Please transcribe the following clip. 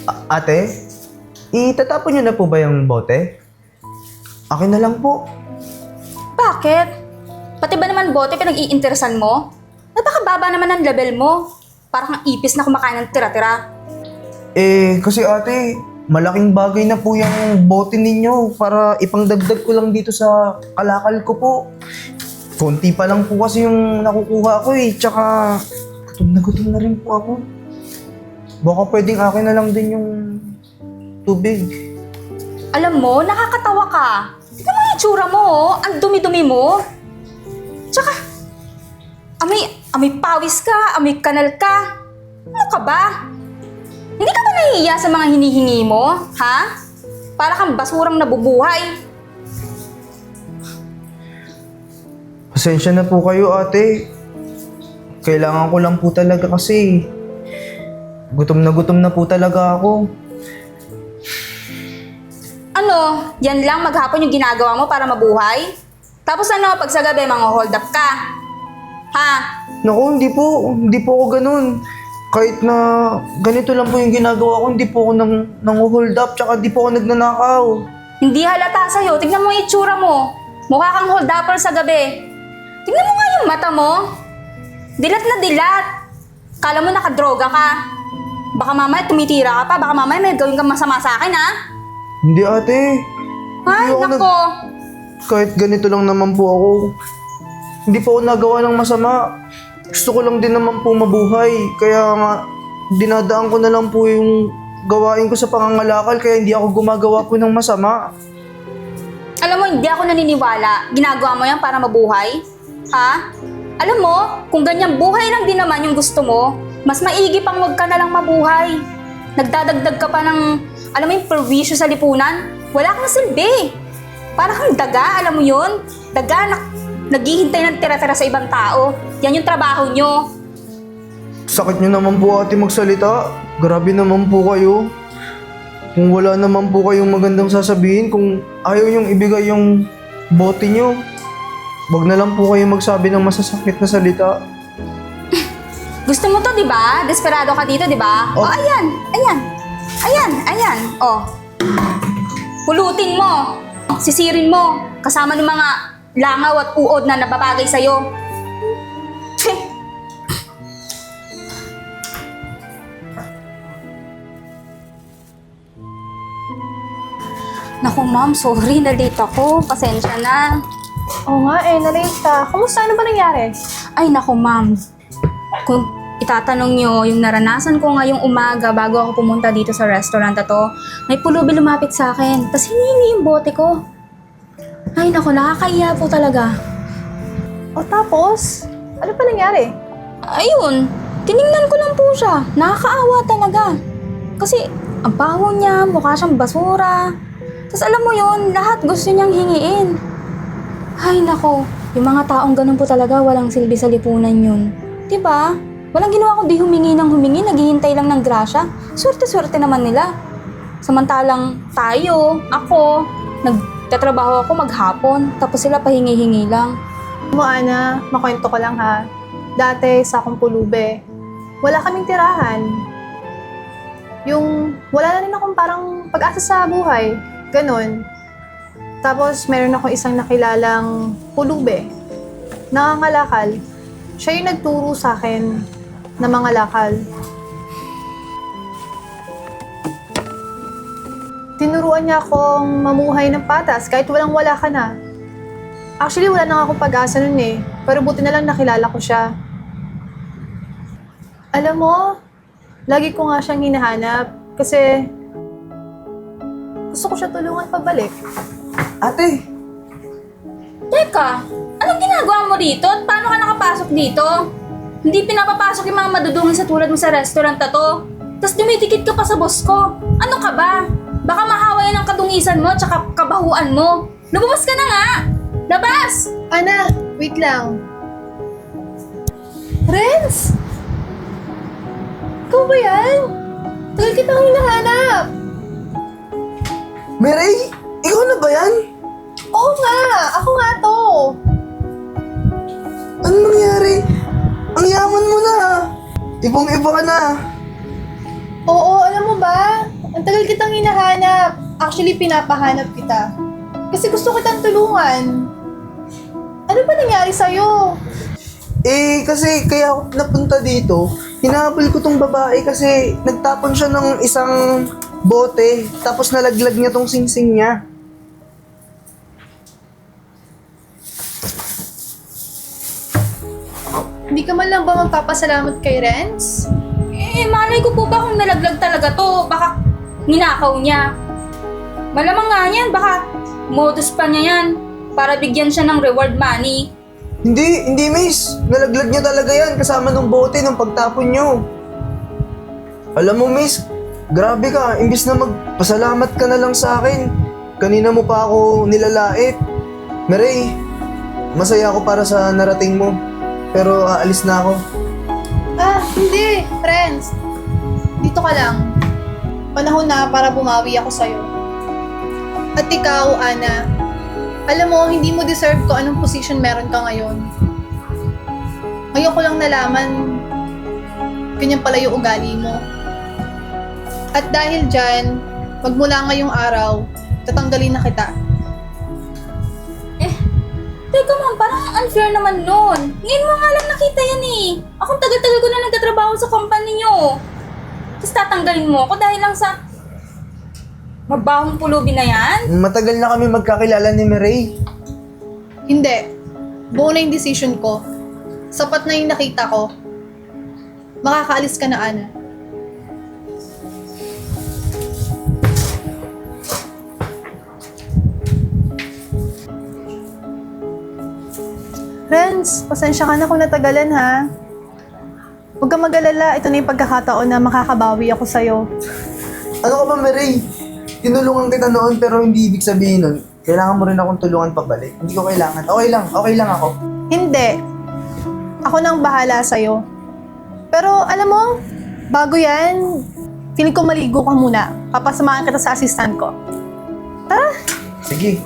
Ate, itatapon niyo na po ba yung bote? Akin na lang po. Bakit? Pati ba naman bote pinag-iinteresan mo? Napakababa naman ang level mo. Parang kang ipis na kumakain ng tira-tira. Kasi ate, malaking bagay na po yung bote ninyo para ipangdagdag ko lang dito sa kalakal ko po. Konti pa lang po kasi yung nakukuha ko tsaka gutom na rin po ako. Baka pwedeng akin na lang din yung tubig. Alam mo, nakakatawa ka. Tignan mo yung itsura mo, oh. Ang dumi-dumi mo. Tsaka, amoy pawis ka, amoy kanal ka. Ano ka ba? Hindi ka ba nahihiya sa mga hinihingi mo? Ha? Para kang basurang nabubuhay. Pasensya na po kayo ate. Kailangan ko lang po talaga kasi gutom na po talaga ako. Ano, yan lang maghapon yung ginagawa mo para mabuhay? Tapos ano, pag sa gabi, hold up ka? Ha? Naku, hindi po ako ganun. Kahit na ganito lang po yung ginagawa ko, hindi po ako nang hold up, tsaka hindi po ako nagnanakaw. Hindi halata sa'yo. Tignan mo yung itsura mo. Mukha kang hold upper sa gabi. Tignan mo nga yung mata mo. Dilat na dilat. Kala mo nakadroga ka. Baka mamaya tumitira ka pa. Baka mamaya may gawin kang masama sa akin, ha? Hindi ate. Ay, Hindi ako nako. Kahit ganito lang naman po ako. Hindi po ako nagawa ng masama. Gusto ko lang din naman po mabuhay. Kaya nga, dinadaan ko na lang po yung gawain ko sa pangangalakal. Kaya hindi ako gumagawa po ng masama. Alam mo, hindi ako naniniwala. Ginagawa mo yan para mabuhay? Ha? Alam mo, kung ganyang buhay lang din naman yung gusto mo, mas maigi pang wag ka na lang mabuhay. Nagdadagdag ka pa ng, alam mo yung perwisyo sa lipunan? Wala kang silbi. Para kang daga, alam mo yun? Daga na naghihintay ng tira-tira sa ibang tao. Yan yung trabaho nyo. Sakit nyo naman po ate magsalita. Grabe naman po kayo. Kung wala naman po kayong magandang sasabihin, kung ayaw nyong ibigay yung bote nyo, wag na lang po kayo magsabi ng masasakit na salita. Gusto mo to, di ba? Desperado ka dito, di ba? Oh. Oh, ayan. Oh. Pulutin mo. Sisirin mo. Kasama ng mga langaw at uod na nababagay sa'yo. Tch! Naku, ma'am. Sorry, na-late ako. Pasensya na. Oo nga na-late ka. Kumusta? Ano ba nangyari? Ay, naku, ma'am. Kung itatanong nyo, yung naranasan ko ngayong umaga bago ako pumunta dito sa restaurant na to, may pulubi lumapit sa akin. Tapos hinihingi yung bote ko. Ay, naku, nakakaiya po talaga. O tapos? Ano pa nangyari? Ayun, tiningnan ko lang po siya. Nakakaawa talaga. Kasi, ang baho niya, mukha siyang basura. Tapos alam mo yun, lahat gusto niyang hingiin. Ay, naku, yung mga taong ganun po talaga, walang silbi sa lipunan yun. Diba? Walang ginawa kundi humingi ng humingi, naghihintay lang ng grasya. Swerte-swerte naman nila. Samantalang tayo, ako, nagtatrabaho ako maghapon, tapos sila pahingi-hingi lang. Mo, Ana, makwento ko lang ha. Dati sa akong pulube, wala kaming tirahan. Yung wala na rin akong parang pag-asa sa buhay. Ganon. Tapos meron akong isang nakilalang pulube. Nangangalakal. Siya yung nagturo sa akin na mga lakal. Tinuruan niya akong mamuhay ng patas kahit walang-wala ka na. Actually, wala na akong pag-asa nun eh. Pero buti na lang nakilala ko siya. Alam mo, lagi ko nga siyang hinahanap kasi gusto ko siya tulungan pabalik. Ate, Teka, anong ginagawa mo dito at paano ka nakapasok dito? Hindi pinapapasok yung mga madudungin sa tulad mo sa restaurant na to. Tapos dumidikit ka pa sa boss ko. Ano ka ba? Baka mahawa yan ang kadungisan mo at saka kabahuan mo. Lumabas ka na nga! Labas! Ana, wait lang. Renz! Ikaw ba yan? Tagal kitang hinahanap. Mary, ikaw na ba yan? Oo nga! Ako nga to! Ano nangyari? Ang yaman mo na. Ibang-iba ka na. Oo, alam mo ba? Ang tagal kitang hinahanap. Actually, pinapahanap kita. Kasi gusto kitang tulungan. Ano ba nangyari sa'yo? Kasi kaya ako napunta dito, hinahabol ko tong babae kasi nagtapon siya ng isang bote, tapos nalaglag niya tong singsing niya. Hindi ka man lang ba magpapasalamat kay Renz? Malay ko po ba kung nalaglag talaga to? Baka ninakaw niya. Malamang nga yan, baka modus pa niya yan para bigyan siya ng reward money. Hindi miss. Nalaglag niya talaga yan kasama ng bote ng pagtapon niyo. Alam mo miss, grabe ka. Imbis na magpasalamat ka na lang sa akin, kanina mo pa ako nilalait. Miray, masaya ako para sa narating mo. Pero aalis na ako. Hindi, Renz. Dito ka lang. Panahon na para bumawi ako sa'yo. At ikaw, Ana, alam mo, hindi mo deserve ko anong position meron ka ngayon. Ngayon ko lang nalaman, ganyan pala yung ugali mo. At dahil dyan, magmula ngayong araw, tatanggalin na kita. Teka ma'am, parang unfair naman nun. Ngayon mo nga lang nakita yan eh. Akong tagal-tagal ko na nagtatrabaho sa company nyo. Tapos tatanggalin mo ako dahil lang sa mabahong pulubi na yan? Matagal na kami magkakilala ni Miray. Hindi. Buo na yung decision ko. Sapat na yung nakita ko. Makakaalis ka na, Ana. Renz, pasensya ka na kung natagalan ha. Huwag kang mag-alala, ito na yung pagkakataon na makakabawi ako sa'yo. Ano ka ba Miray? Tinulungan kita noon pero hindi ibig sabihin nun, kailangan mo rin akong tulungan pabalik. Hindi ko kailangan. Okay lang ako. Hindi. Ako nang bahala sa'yo. Pero alam mo, bago yan, feeling ko maligo ka muna. Papasamahan kita sa assistant ko. Tara! Sige.